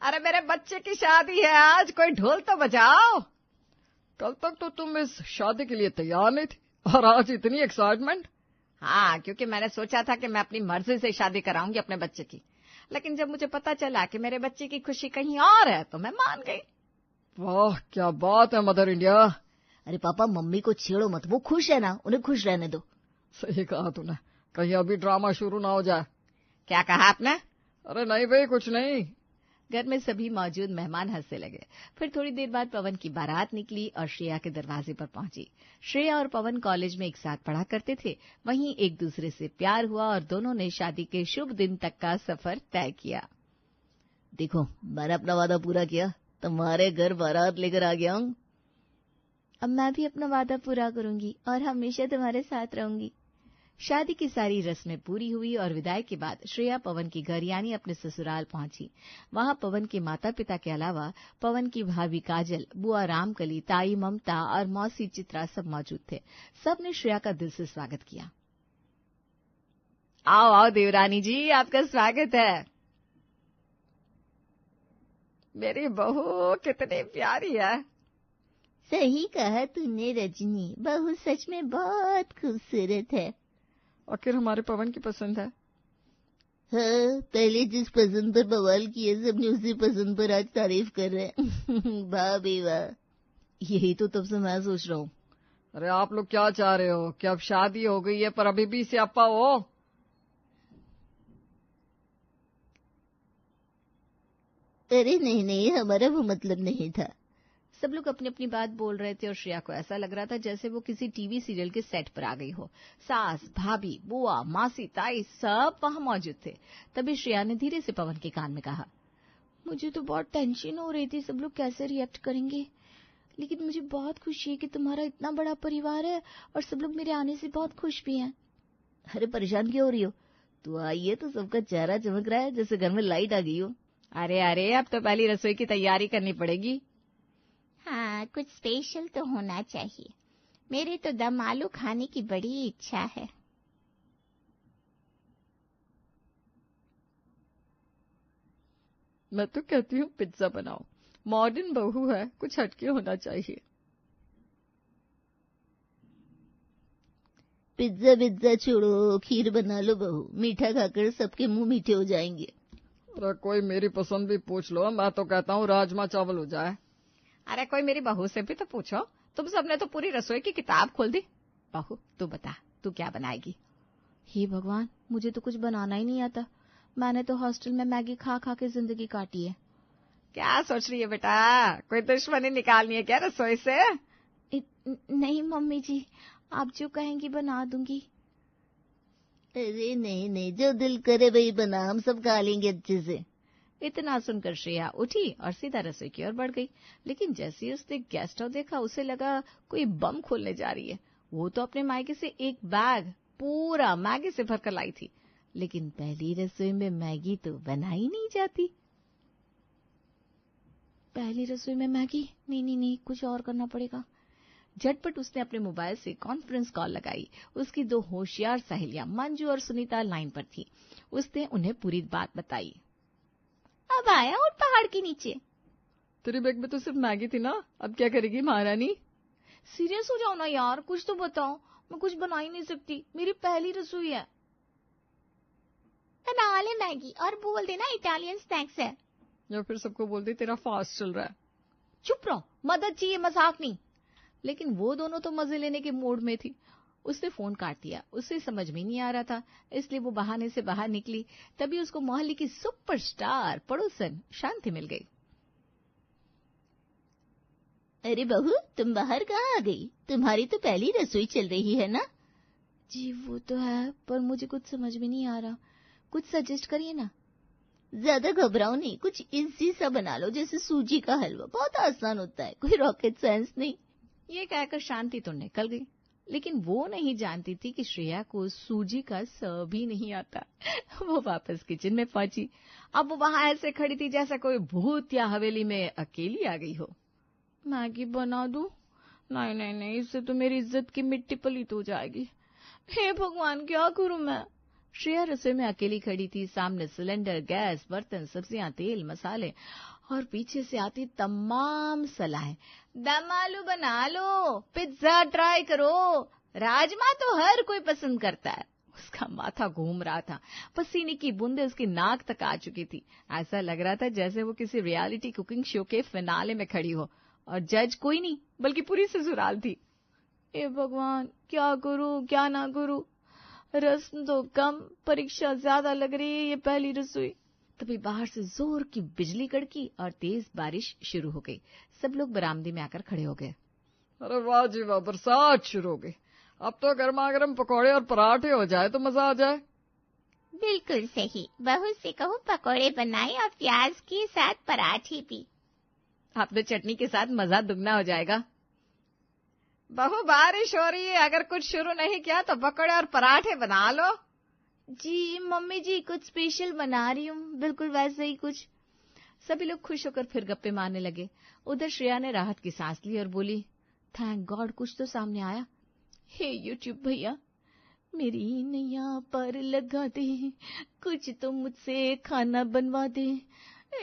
अरे मेरे बच्चे की शादी है आज, कोई ढोल तो बजाओ। कल तक तो तुम इस शादी के लिए तैयार नहीं थी और आज इतनी एक्साइटमेंट। हाँ, क्योंकि मैंने सोचा था कि मैं अपनी मर्जी से शादी कराऊंगी अपने बच्चे की, लेकिन जब मुझे पता चला कि मेरे बच्चे की खुशी कहीं और है तो मैं मान गई। वाह क्या बात है मदर इंडिया। अरे पापा मम्मी को छेड़ो मत, वो खुश है ना, उन्हें खुश रहने दो। सही कहा तूने, कहीं अभी ड्रामा शुरू ना हो जाए। क्या कहा आपने? अरे नहीं भाई, कुछ नहीं। घर में सभी मौजूद मेहमान हंसने लगे। फिर थोड़ी देर बाद पवन की बारात निकली और श्रेया के दरवाजे पर पहुंची। श्रेया और पवन कॉलेज में एक साथ पढ़ा करते थे, वहीं एक दूसरे से प्यार हुआ और दोनों ने शादी के शुभ दिन तक का सफर तय किया। देखो मैंने अपना वादा पूरा किया, तुम्हारे घर बारात लेकर आ गया हूँ। अब मैं भी अपना वादा पूरा करूंगी और हमेशा तुम्हारे साथ रहूंगी। शादी की सारी रस्में पूरी हुई और विदाई के बाद श्रेया पवन के घर यानी अपने ससुराल पहुंची। वहां पवन के माता पिता के अलावा पवन की भाभी काजल, बुआ रामकली, ताई ममता और मौसी चित्रा सब मौजूद थे। सब ने श्रेया का दिल से स्वागत किया। आओ आओ देवरानी जी, आपका स्वागत है। मेरी बहू कितनी प्यारी है। सही कहा तूने रजनी, बहू सच में बहुत खूबसूरत है। आखिर हमारे पवन की पसंद है। हाँ, पहले जिस पसंद पर बवाल किए सबने उसी पसंद पर आज तारीफ कर रहे हैं। वाह बे वाह, यही तो तब से मैं सोच रहा हूँ। अरे आप लोग क्या चाह रहे हो कि अब शादी हो गई है पर अभी भी स्यापा हो? अरे नहीं नहीं, हमारा वो मतलब नहीं था। सब लोग अपनी अपनी बात बोल रहे थे और श्रेया को ऐसा लग रहा था जैसे वो किसी टीवी सीरियल के सेट पर आ गई हो। सास, भाभी, बुआ, मासी, ताई सब वहां मौजूद थे। तभी श्रेया ने धीरे से पवन के कान में कहा, मुझे तो बहुत टेंशन हो रही थी सब लोग कैसे रिएक्ट करेंगे, लेकिन मुझे बहुत खुशी है कि तुम्हारा इतना बड़ा परिवार है और सब लोग मेरे आने से बहुत खुश भी हैं। अरे परेशान क्यों हो रही हो? तू आई है तो सबका चेहरा चमक रहा है जैसे घर में लाइट आ गई हो। अरे अरे, अब तो पहली रसोई की तैयारी करनी पड़ेगी। हाँ, कुछ स्पेशल तो होना चाहिए। मेरे तो दम आलू खाने की बड़ी इच्छा है। मैं तो कहती हूँ पिज्जा बनाओ, मॉडर्न बहू है, कुछ हटके होना चाहिए। पिज्जा पिज्जा छोड़ो, खीर बना लो बहू, मीठा खाकर सबके मुंह मीठे हो जाएंगे। अरे कोई मेरी पसंद भी पूछ लो, मैं तो कहता हूँ राजमा चावल हो जाए। अरे कोई मेरी बहू से भी तो पूछो, तुम सबने तो पूरी रसोई की किताब खोल दी। बहू तू बता, तू क्या बनाएगी? हे भगवान, मुझे तो कुछ बनाना ही नहीं आता। मैंने तो हॉस्टल में मैगी खा खा के जिंदगी काटी है। क्या सोच रही है बेटा, कोई दुश्मनी निकालनी है क्या रसोई से? नहीं मम्मी जी, आप जो कहेंगी बना दूंगी। अरे नहीं नहीं, जो दिल करे वही बना, हम सब खा लेंगे अच्छे से। इतना सुनकर श्रेया उठी और सीधा रसोई की ओर बढ़ गई। लेकिन जैसे ही उसने गैस स्टोव देखा उसे लगा कोई बम खोलने जा रही है। वो तो अपने मायके से एक बैग पूरा मैगी से भरकर लाई थी, लेकिन पहली रसोई में मैगी तो बनाई नहीं जाती। पहली रसोई में मैगी? नहीं नहीं नहीं, कुछ और करना पड़ेगा। झटपट उसने अपने मोबाइल से कॉन्फ्रेंस कॉल लगाई। उसकी दो होशियार सहेलियां मंजू और सुनीता लाइन पर थी। उसने उन्हें पूरी बात बताई। अब आया और पहाड़ के नीचे। तेरी बैग में तो सिर्फ मैगी थी ना, अब क्या करेगी महारानी? सीरियस हो जाओ ना यार, कुछ तो बताओ। मैं कुछ बना ही नहीं सकती, मेरी पहली रसोई है। बना ले मैगी और बोल देना इटालियन स्नैक्स है। या फिर सबको बोल दे तेरा फास्ट चल रहा है। चुप रहो, मदद चाहिए, मजाक नहीं। लेकिन वो दोनों तो मजे लेने के मूड में थी। उसने फोन काट दिया। उसे समझ में नहीं आ रहा था, इसलिए वो बहाने से बाहर निकली। तभी उसको मोहल्ले की सुपरस्टार पड़ोसन शांति मिल गई। अरे बहू, तुम बाहर कहाँ आ गई? तुम्हारी तो पहली रसोई चल रही है ना? जी वो तो है, पर मुझे कुछ समझ में नहीं आ रहा, कुछ सजेस्ट करिए ना। ज्यादा घबराओ नहीं, कुछ इजी सा बना लो, जैसे सूजी का हलवा, बहुत आसान होता है, कोई रॉकेट साइंस नहीं। ये कहकर शांति तो निकल गई, लेकिन वो नहीं जानती थी कि श्रेया को सूजी का स भी नहीं आता। वो वापस किचन में पहुंची। अब वो वहां ऐसे खड़ी थी जैसा कोई भूत या हवेली में अकेली आ गई हो। मैगी बना दूं? नहीं नहीं नहीं, इससे तो मेरी इज्जत की मिट्टी पलीत हो जाएगी। हे भगवान, क्या करूं मैं? श्रेया रसोई में अकेली खड़ी थी। सामने सिलेंडर, गैस, बर्तन, सब्जियां, तेल, मसाले और पीछे से आती तमाम सलाहें। दम आलू बना लो, पिज्जा ट्राई करो, राजमा तो हर कोई पसंद करता है। उसका माथा घूम रहा था, पसीने की बूंदें उसकी नाक तक आ चुकी थी। ऐसा लग रहा था जैसे वो किसी रियलिटी कुकिंग शो के फिनाले में खड़ी हो और जज कोई नहीं बल्कि पूरी ससुराल थी। हे भगवान, क्या करूं क्या ना करूं, रस्म तो कम, परीक्षा ज्यादा लग रही है ये पहली रसोई। तभी बाहर से जोर की बिजली कड़की और तेज बारिश शुरू हो गई। सब लोग बरामदे में आकर खड़े हो गए। अरे वाह जी वाह, बरसात शुरू हो गई। अब तो गर्मा गर्म पकौड़े और पराठे हो जाए तो मजा आ जाए। बिल्कुल सही, बहू से कहो पकौड़े बनाए और प्याज के साथ पराठे भी। अब तो चटनी के साथ मजा दुगना हो जाएगा। बहू, बारिश हो रही है, अगर कुछ शुरू नहीं किया तो पकौड़े और पराठे बना लो। जी मम्मी जी, कुछ स्पेशल बना रही हूँ, बिल्कुल वैसे ही कुछ। सभी लोग खुश होकर फिर गप्पे मारने लगे। उधर श्रेया ने राहत की सांस ली और बोली, थैंक गॉड कुछ तो सामने आया। हे यूट्यूब भैया, मेरी नैया पर लगा दे, कुछ तो मुझसे खाना बनवा दे।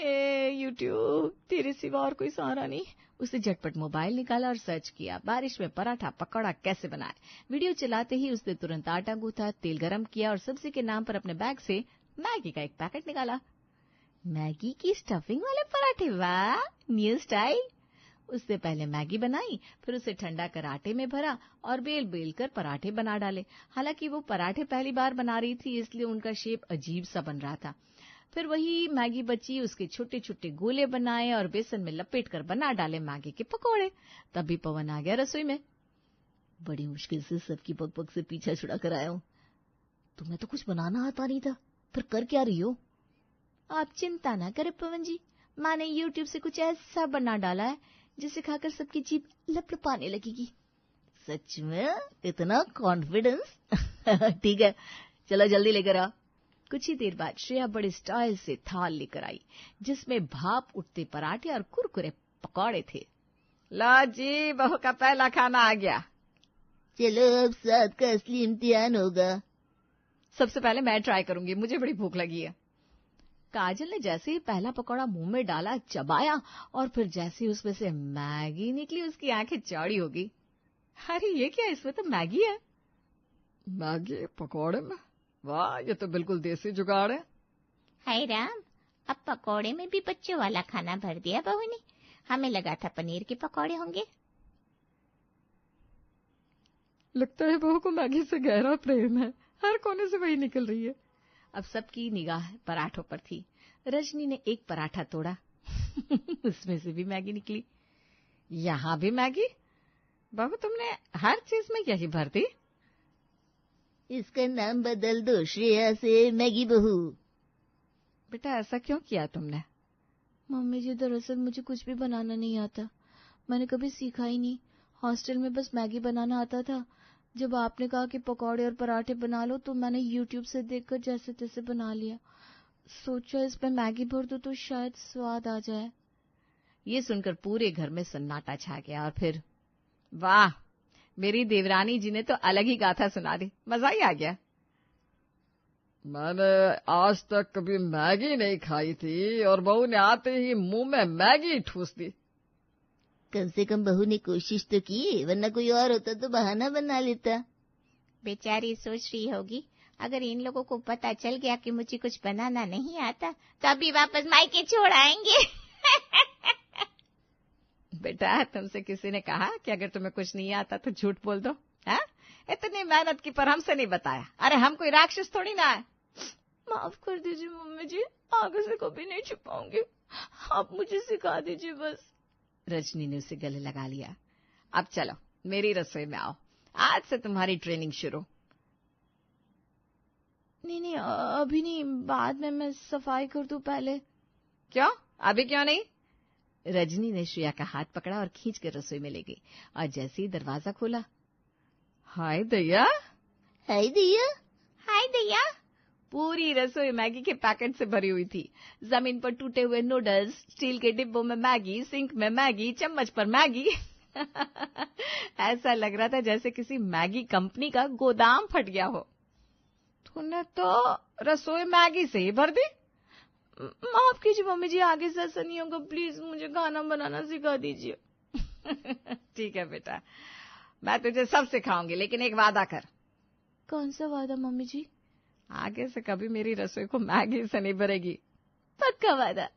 ए यूट्यूब, तेरे सिवा और कोई सहारा नहीं। उसने झटपट मोबाइल निकाला और सर्च किया, बारिश में पराठा पकौड़ा कैसे बनाए। वीडियो चलाते ही उसने तुरंत आटा गूंथा, तेल गरम किया और सब्जी के नाम पर अपने बैग से मैगी का एक पैकेट निकाला। मैगी की स्टफिंग वाले पराठे, वाह, न्यू स्टाइल। उसने पहले मैगी बनाई, फिर उसे ठंडा कर आटे में भरा और बेल बेल कर पराठे बना डाले। हालांकि वो पराठे पहली बार बना रही थी, इसलिए उनका शेप अजीब सा बन रहा था। फिर वही मैगी बची, उसके छोटे छोटे गोले बनाए और बेसन में लपेटकर बना डाले मैगी के पकोड़े। तभी पवन आ गया रसोई में। बड़ी मुश्किल से सबकी पग से पीछा छुड़ा कर आया हूँ। तुम्हें तो कुछ बनाना आता नहीं था, फिर कर क्या रही हो? आप चिंता ना करें पवन जी, माँ ने यूट्यूब से कुछ ऐसा बना डाला है जिसे खाकर सबकी जीभ लपलपाने लगेगी। सच में? इतना कॉन्फिडेंस? ठीक है, चलो जल्दी लेकर आ। कुछ ही देर बाद श्रेया बड़े स्टाइल से थाल लेकर आई, जिसमें भाप उठते पराठे और कुरकुरे पकौड़े थे। ला जी, बहू का पहला खाना आ गया। चलो अब साथ का असली इम्तिहान होगा। सबसे पहले मैं ट्राई करूंगी, मुझे बड़ी भूख लगी है। काजल ने जैसे ही पहला पकौड़ा मुंह में डाला, चबाया और फिर जैसे ही उसमें से मैगी निकली, उसकी आंखें चौड़ी हो गई। अरे ये क्या, इसमें तो मैगी है। मैगी पकौड़े में? वाह, ये तो बिल्कुल देसी जुगाड़ है। हाय राम, अब पकौड़े में भी बच्चों वाला खाना भर दिया बहू ने। हमें लगा था पनीर के पकौड़े होंगे। लगता है बहू को मैगी से गहरा प्रेम है, हर कोने से वही निकल रही है। अब सबकी निगाह पराठों पर थी। रजनी ने एक पराठा तोड़ा उसमें से भी मैगी निकली। यहाँ भी मैगी? बहू, तुमने हर चीज में यही भर दी। इसका नाम बदल दो, श्रेया से मैगी बहू। बेटा, ऐसा क्यों किया तुमने? मम्मी जी, दरअसल मुझे कुछ भी बनाना नहीं आता, मैंने कभी सीखा ही नहीं। हॉस्टल में बस मैगी बनाना आता था। जब आपने कहा कि पकौड़े और पराठे बना लो तो मैंने यूट्यूब से देखकर जैसे तैसे बना लिया। सोचा इसमें मैगी भर दो तो शायद स्वाद आ जाए। ये सुनकर पूरे घर में सन्नाटा छा गया और फिर वाह, मेरी देवरानी जी ने तो अलग ही गाथा सुना दी, मजा ही आ गया। मैंने आज तक कभी मैगी नहीं खाई थी और बहू ने आते ही मुंह में मैगी ठूस दी। कम से कम बहू ने कोशिश तो की, वरना कोई और होता तो बहाना बना लेता। बेचारी सोच रही होगी, अगर इन लोगों को पता चल गया कि मुझे कुछ बनाना नहीं आता तो अभी वापस मायके छोड़ आएंगे। बेटा, तुमसे किसी ने कहा कि अगर तुम्हें कुछ नहीं आता तो झूठ बोल दो? हाँ, इतनी मेहनत की पर हमसे नहीं बताया। अरे हम कोई राक्षस थोड़ी ना है। माफ कर दीजिए मम्मी जी, आगे से कभी नहीं छुपाऊंगी, आप मुझे सिखा दीजिए बस। रजनी ने उसे गले लगा लिया। अब चलो मेरी रसोई में आओ, आज से तुम्हारी ट्रेनिंग शुरू। नहीं, अभी नहीं, बाद में मैं सफाई कर दूं पहले। क्यों? अभी क्यों नहीं? रजनी ने श्रेया का हाथ पकड़ा और खींच कर रसोई में ले गई और जैसे ही दरवाजा खोला, हाय दैया, हाय दैया, हाय दैया, पूरी रसोई मैगी के पैकेट से भरी हुई थी। जमीन पर टूटे हुए नूडल्स, स्टील के डिब्बों में मैगी, सिंक में मैगी, चम्मच पर मैगी। ऐसा लग रहा था जैसे किसी मैगी कंपनी का गोदाम फट गया हो। तूने तो रसोई मैगी से ही भर दी। माफ कीजिए मम्मी जी, आगे से ऐसा नहीं होगा, प्लीज मुझे खाना बनाना सिखा दीजिए। ठीक है बेटा, मैं तुझे सब सिखाऊंगी, लेकिन एक वादा कर। कौन सा वादा मम्मी जी? आगे से कभी मेरी रसोई को मैगी से नहीं भरेगी। पक्का वादा।